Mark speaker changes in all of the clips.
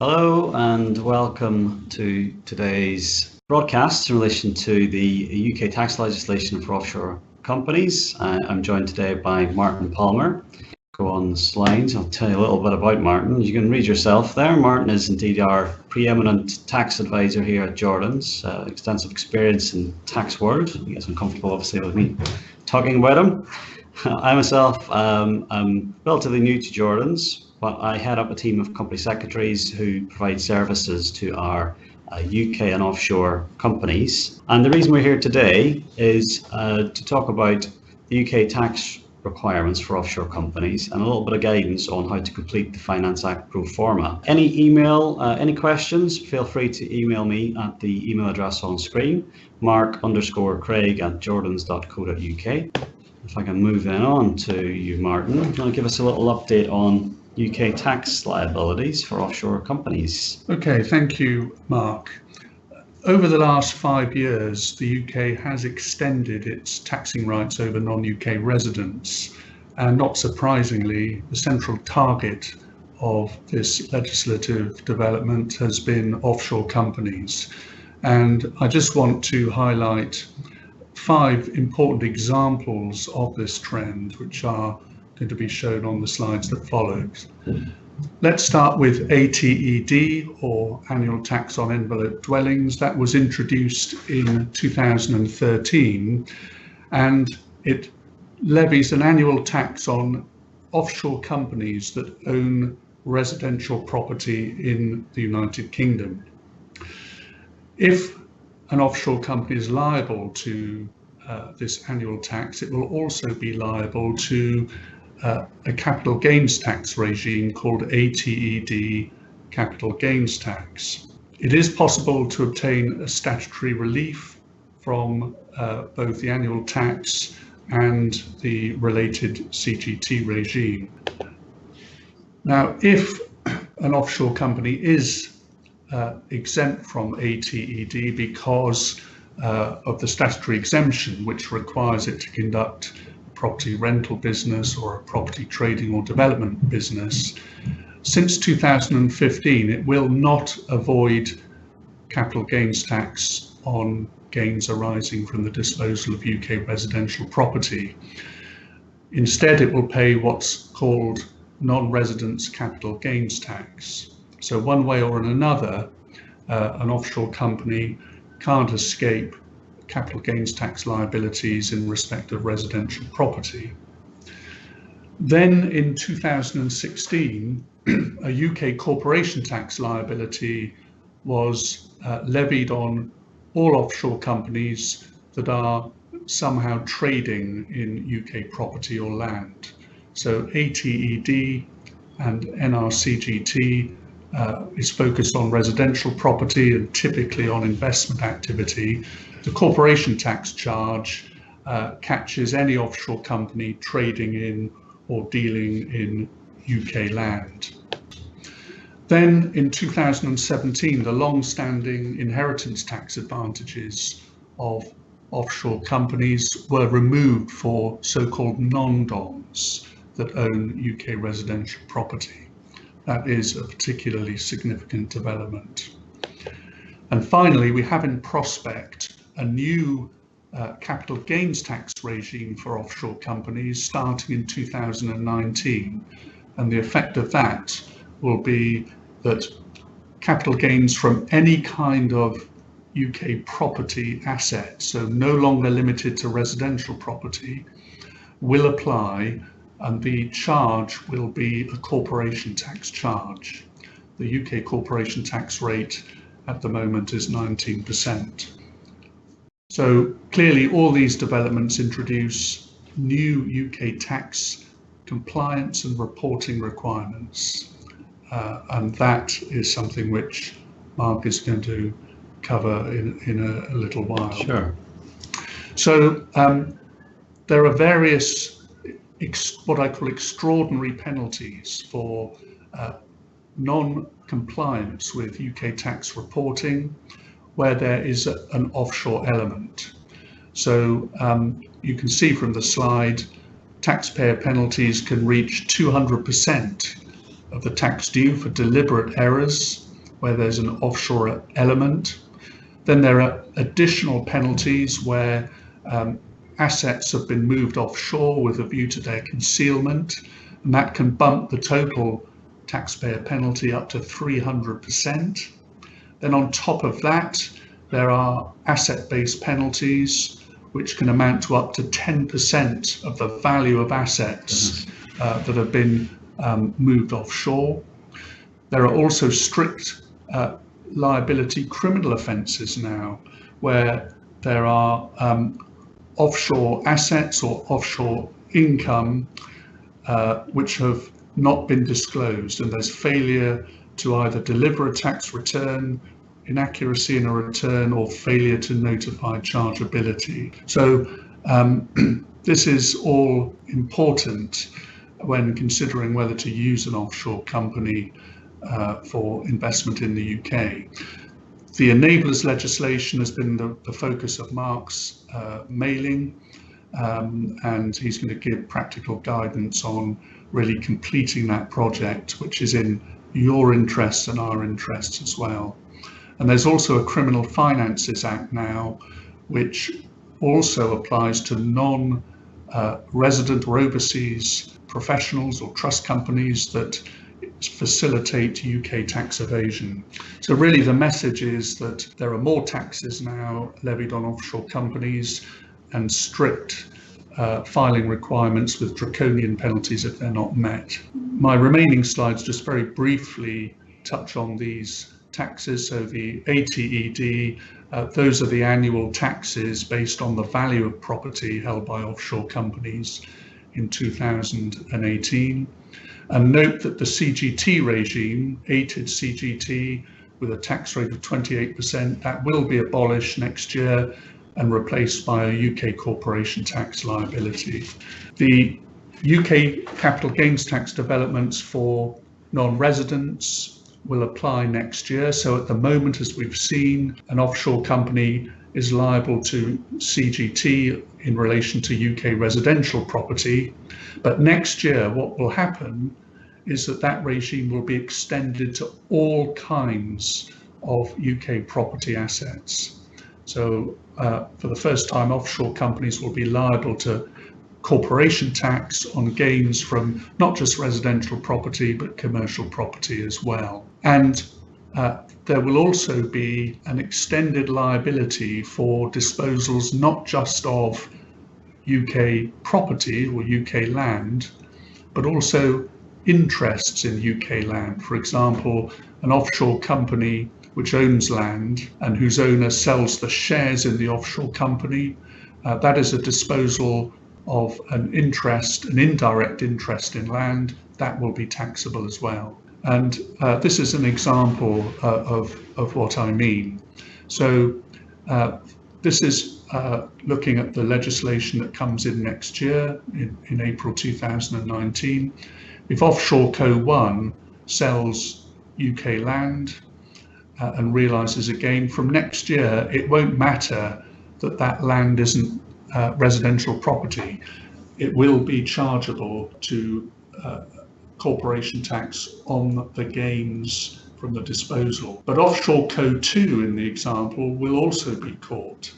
Speaker 1: Hello and welcome to today's broadcast in relation to the UK tax legislation for offshore companies. I'm joined today by Martin Palmer. Go on the slides. I'll tell you a little bit about Martin. You can read yourself there. Martin is indeed our preeminent tax advisor here at Jordan's. Extensive experience in tax world. He gets uncomfortable obviously with me talking about him. I myself am relatively new to Jordan's, but I head up a team of company secretaries who provide services to our UK and offshore companies. And the reason we're here today is to talk about the UK tax requirements for offshore companies and a little bit of guidance on how to complete the Finance Act pro forma. Any questions, feel free to email me at the email address on screen, mark_craig@jordans.co.uk. If I can move then on to you, Martin, do you want to give us a little update on UK tax liabilities for offshore companies?
Speaker 2: Okay, thank you, Mark. Over the last 5 years, the UK has extended its taxing rights over non-UK residents, and not surprisingly, the central target of this legislative development has been offshore companies. And I just want to highlight 5 important examples of this trend, which are going to be shown on the slides that follow. Let's start with ATED, or Annual Tax on Envelope Dwellings. That was introduced in 2013, and it levies an annual tax on offshore companies that own residential property in the United Kingdom. If an offshore company is liable to this annual tax, it will also be liable to a capital gains tax regime called ATED capital gains tax. It is possible to obtain a statutory relief from both the annual tax and the related CGT regime. Now, if an offshore company is exempt from ATED because of the statutory exemption, which requires it to conduct a property rental business or a property trading or development business, since 2015 it will not avoid capital gains tax on gains arising from the disposal of UK residential property. Instead, it will pay what's called non-residence capital gains tax. So one way or another, an offshore company can't escape capital gains tax liabilities in respect of residential property. Then in 2016, a UK corporation tax liability was levied on all offshore companies that are somehow trading in UK property or land. So ATED and NRCGT is focused on residential property and typically on investment activity. The corporation tax charge catches any offshore company trading in or dealing in UK land. Then in 2017, the long-standing inheritance tax advantages of offshore companies were removed for so-called non-doms that own UK residential property. That is a particularly significant development. And finally, we have in prospect a new capital gains tax regime for offshore companies starting in 2019. And the effect of that will be that capital gains from any kind of UK property asset, so no longer limited to residential property, will apply, and the charge will be a corporation tax charge. The UK corporation tax rate at the moment is 19%. So clearly all these developments introduce new UK tax compliance and reporting requirements, and that is something which Mark is going to cover in a little while.
Speaker 1: Sure.
Speaker 2: So there are various what I call extraordinary penalties for non-compliance with UK tax reporting where there is an offshore element. So you can see from the slide, taxpayer penalties can reach 200% of the tax due for deliberate errors where there's an offshore element. Then there are additional penalties where assets have been moved offshore with a view to their concealment, and that can bump the total taxpayer penalty up to 300%. Then on top of that, there are asset-based penalties, which can amount to up to 10% of the value of assets that have been moved offshore. There are also strict liability criminal offences now, where there are offshore assets or offshore income which have not been disclosed, and there's failure to either deliver a tax return, inaccuracy in a return, or failure to notify chargeability. So this is all important when considering whether to use an offshore company for investment in the UK. The enablers legislation has been the focus of Mark's mailing, and he's going to give practical guidance on really completing that project, which is in your interests and our interests as well. And there's also a Criminal Finances Act now, which also applies to non-resident or overseas professionals or trust companies that facilitate UK tax evasion. So really the message is that there are more taxes now levied on offshore companies and strict filing requirements with draconian penalties if they're not met. My remaining slides just very briefly touch on these taxes. So the ATED, those are the annual taxes based on the value of property held by offshore companies in 2018. And note that the CGT regime, ATED CGT, with a tax rate of 28%, that will be abolished next year and replaced by a UK corporation tax liability. The UK capital gains tax developments for non-residents will apply next year. So at the moment, as we've seen, an offshore company is liable to CGT in relation to UK residential property. But next year, what will happen is that regime will be extended to all kinds of UK property assets. So for the first time, offshore companies will be liable to corporation tax on gains from not just residential property, but commercial property as well. And there will also be an extended liability for disposals not just of UK property or UK land, but also interests in UK land. For example, an offshore company which owns land and whose owner sells the shares in the offshore company, that is a disposal of an interest, an indirect interest in land, that will be taxable as well. And this is an example of what I mean. So this is looking at the legislation that comes in next year, in April 2019. If Offshore Co 1 sells UK land and realises a gain from next year, it won't matter that that land isn't residential property. It will be chargeable to corporation tax on the gains from the disposal. But Offshore Co 2 in the example will also be caught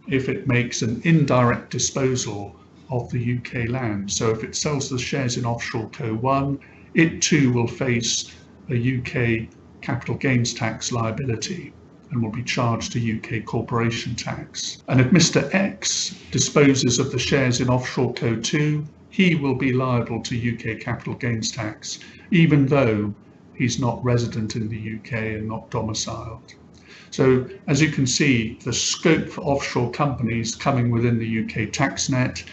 Speaker 2: if it makes an indirect disposal of the UK land. So if it sells the shares in Offshore Co 1, it too will face a UK capital gains tax liability and will be charged to UK corporation tax. And if Mr. X disposes of the shares in Offshore Co 2, he will be liable to UK capital gains tax, even though he's not resident in the UK and not domiciled. So as you can see, the scope for offshore companies coming within the UK tax net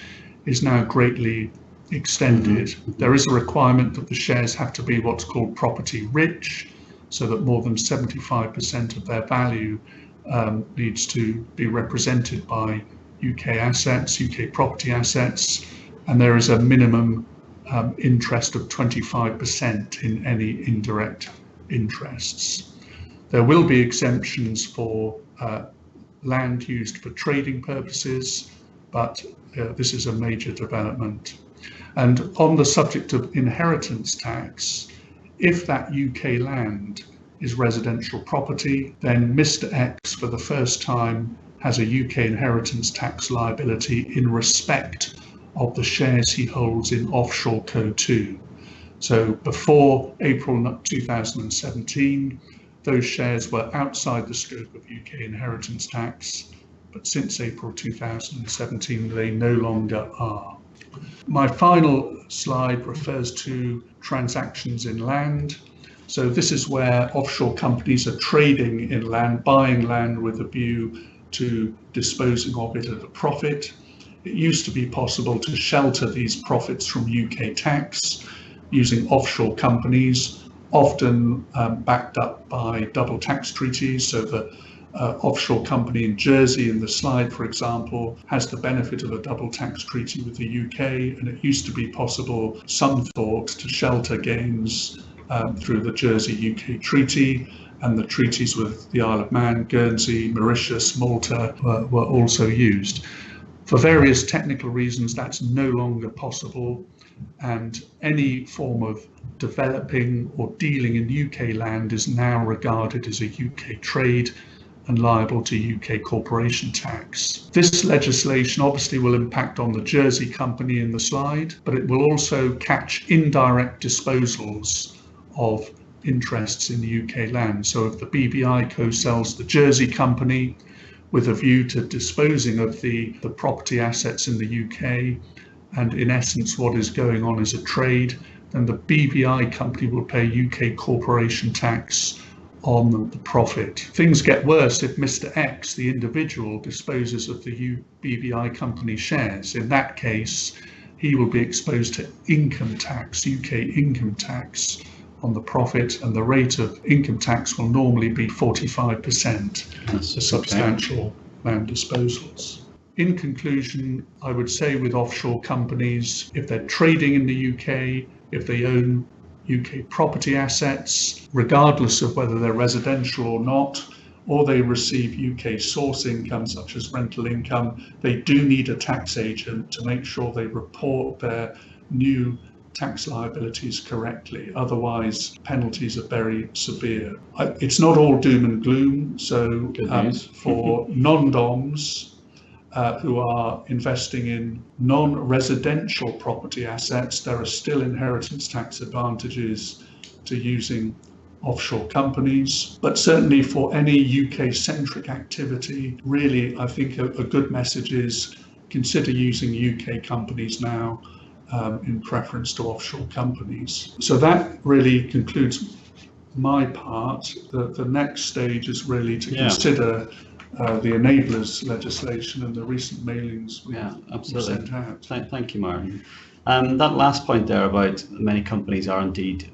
Speaker 2: is now greatly extended. There is a requirement that the shares have to be what's called property rich, so that more than 75% of their value needs to be represented by UK assets, UK property assets, and there is a minimum interest of 25% in any indirect interests. There will be exemptions for land used for trading purposes, but this is a major development. And on the subject of inheritance tax, if that UK land is residential property, then Mr. X for the first time has a UK inheritance tax liability in respect of the shares he holds in Offshore Co 2. So before April 2017, those shares were outside the scope of UK inheritance tax, but since April 2017, they no longer are. My final slide refers to transactions in land. So this is where offshore companies are trading in land, buying land with a view to disposing of it at a profit. It used to be possible to shelter these profits from UK tax using offshore companies, often backed up by double tax treaties. So the offshore company in Jersey in the slide, for example, has the benefit of a double tax treaty with the UK, and it used to be possible, some thought, to shelter gains through the Jersey UK treaty, and the treaties with the Isle of Man, Guernsey, Mauritius, Malta were also used. For various technical reasons, that's no longer possible, and any form of developing or dealing in UK land is now regarded as a UK trade and liable to UK corporation tax. This legislation obviously will impact on the Jersey company in the slide, but it will also catch indirect disposals of interests in the UK land. So if the BBI Co sells the Jersey company with a view to disposing of the property assets in the UK, and in essence what is going on is a trade, then the BBI company will pay UK corporation tax on the profit. Things get worse if Mr. X, the individual, disposes of the BBI company shares. In that case, he will be exposed to income tax, UK income tax on the profit, and the rate of income tax will normally be 45% for substantial land disposals. In conclusion, I would say with offshore companies, if they're trading in the UK, if they own UK property assets, regardless of whether they're residential or not, or they receive UK source income such as rental income, they do need a tax agent to make sure they report their new tax liabilities correctly. Otherwise, penalties are very severe. It's not all doom and gloom. So for non-DOMs, who are investing in non-residential property assets, there are still inheritance tax advantages to using offshore companies. But certainly for any UK-centric activity, really, I think a good message is consider using UK companies now in preference to offshore companies. So that really concludes my part. The next stage is really to consider the enablers legislation and the recent mailings we sent out.
Speaker 1: Thank you, Martin. That last point there about many companies are indeed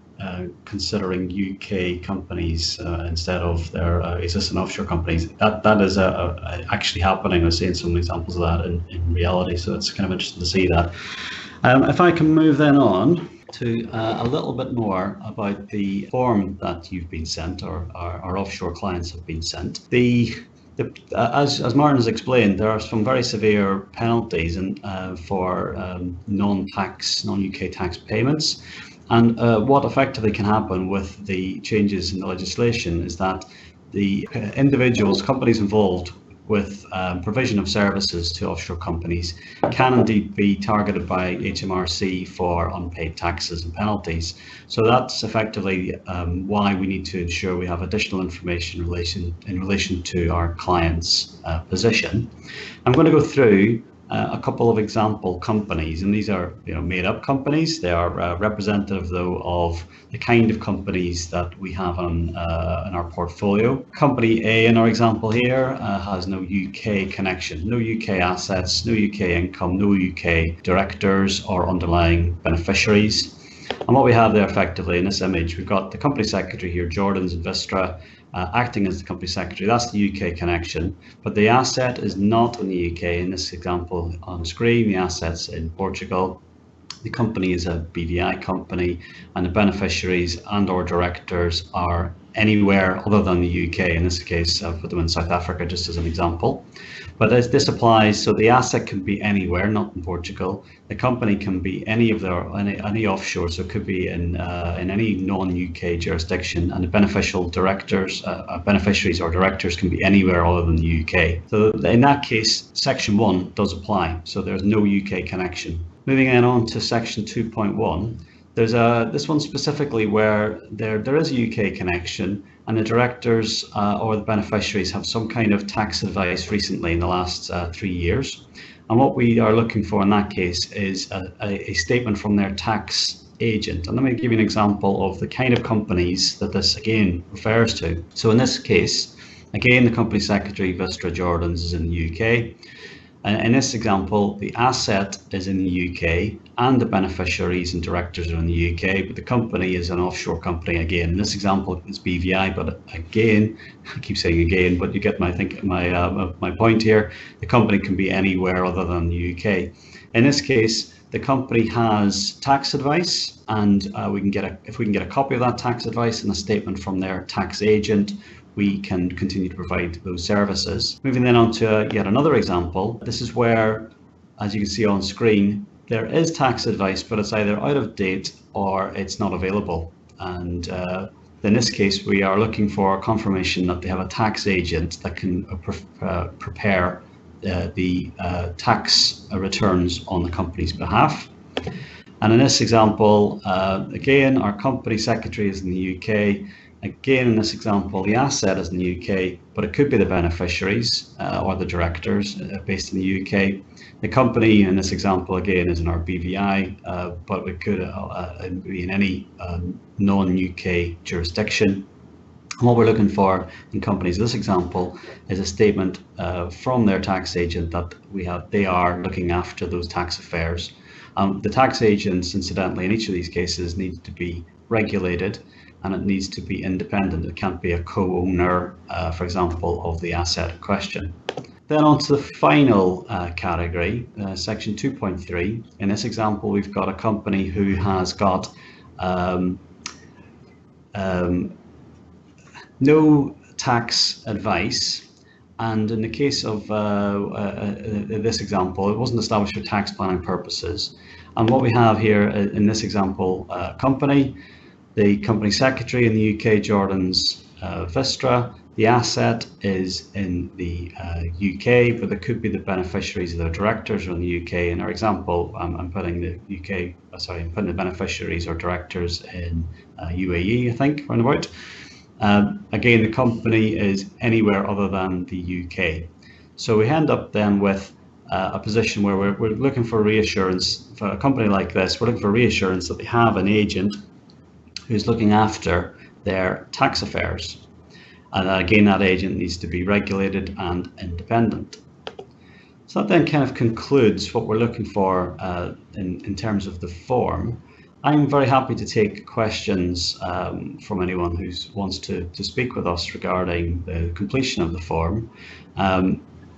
Speaker 1: considering UK companies instead of their existing offshore companies. That is actually happening. I've seen some examples of that in reality, so it's kind of interesting to see that. If I can move then on to a little bit more about the form that you've been sent, or our offshore clients have been sent. As Martin has explained, there are some very severe penalties for non-UK tax payments. And what effectively can happen with the changes in the legislation is that the individuals, companies involved with provision of services to offshore companies can indeed be targeted by HMRC for unpaid taxes and penalties. So that's effectively why we need to ensure we have additional information in relation to our client's position. I'm going to go through a couple of example companies, and these are made up companies. They are representative though of the kind of companies that we have in our portfolio. Company A in our example here has no UK connection, no UK assets, no UK income, no UK directors or underlying beneficiaries. And what we have there effectively in this image, we've got the company secretary here, Jordan's Vistra, acting as the company secretary. That's the UK connection, but the asset is not in the UK in this example on screen. The asset's in Portugal. the company is a BVI company, and the beneficiaries and or directors are anywhere other than the UK. In this case, I've put them in South Africa just as an example. But as this applies, so the asset can be anywhere, not in Portugal. The company can be any offshore, so it could be in any non-UK jurisdiction, and the beneficiaries or directors can be anywhere other than the UK. So in that case, Section 1 does apply. So there's no UK connection. Moving on to Section 2.1. There's this one specifically where there is a UK connection, and the directors or the beneficiaries have some kind of tax advice recently in the last 3 years. And what we are looking for in that case is a statement from their tax agent. And let me give you an example of the kind of companies that this again refers to. So in this case, again, the company secretary, Vistra Jordans, is in the UK. In this example, the asset is in the UK and the beneficiaries and directors are in the UK, but the company is an offshore company again. In this example, it's BVI, but again, I keep saying again, but you get my point here. The company can be anywhere other than the UK. In this case, the company has tax advice, and if we can get a copy of that tax advice and a statement from their tax agent, we can continue to provide those services. Moving then on to yet another example. This is where, as you can see on screen, there is tax advice, but it's either out of date or it's not available. And in this case, we are looking for confirmation that they have a tax agent that can prepare the tax returns on the company's behalf. And in this example, again, our company secretary is in the UK. Again, in this example, the asset is in the UK, but it could be the beneficiaries or the directors based in the UK. The company in this example, again, is in our BVI, but it could be in any non-UK jurisdiction. And what we're looking for in companies in this example is a statement from their tax agent that they are looking after those tax affairs. The tax agents, incidentally, in each of these cases need to be regulated, and it needs to be independent. It can't be a co-owner, for example, of the asset in question. Then on to the final category, Section 2.3. In this example, we've got a company who has got no tax advice. And in the case of this example, it wasn't established for tax planning purposes. And what we have here in this example, company, the company secretary in the UK, Jordans Vistra. The asset is in the UK, but it could be the beneficiaries of the directors or in the UK. In our example, I'm putting the beneficiaries or directors in UAE, I think, round about. Again, the company is anywhere other than the UK. So we end up then with a position where we're looking for reassurance. For a company like this, we're looking for reassurance that they have an agent who's looking after their tax affairs. And again, that agent needs to be regulated and independent. So that then kind of concludes what we're looking for in terms of the form. I'm very happy to take questions from anyone who wants to speak with us regarding the completion of the form.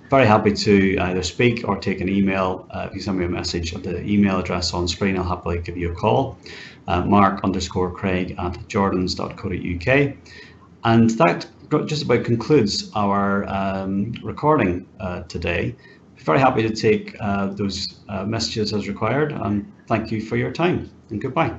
Speaker 1: Very happy to either speak or take an email. If you send me a message at the email address on screen, I'll happily give you a call. mark_craig@jordans.co.uk. And that just about concludes our recording today. Very happy to take those messages as required, and thank you for your time, and goodbye.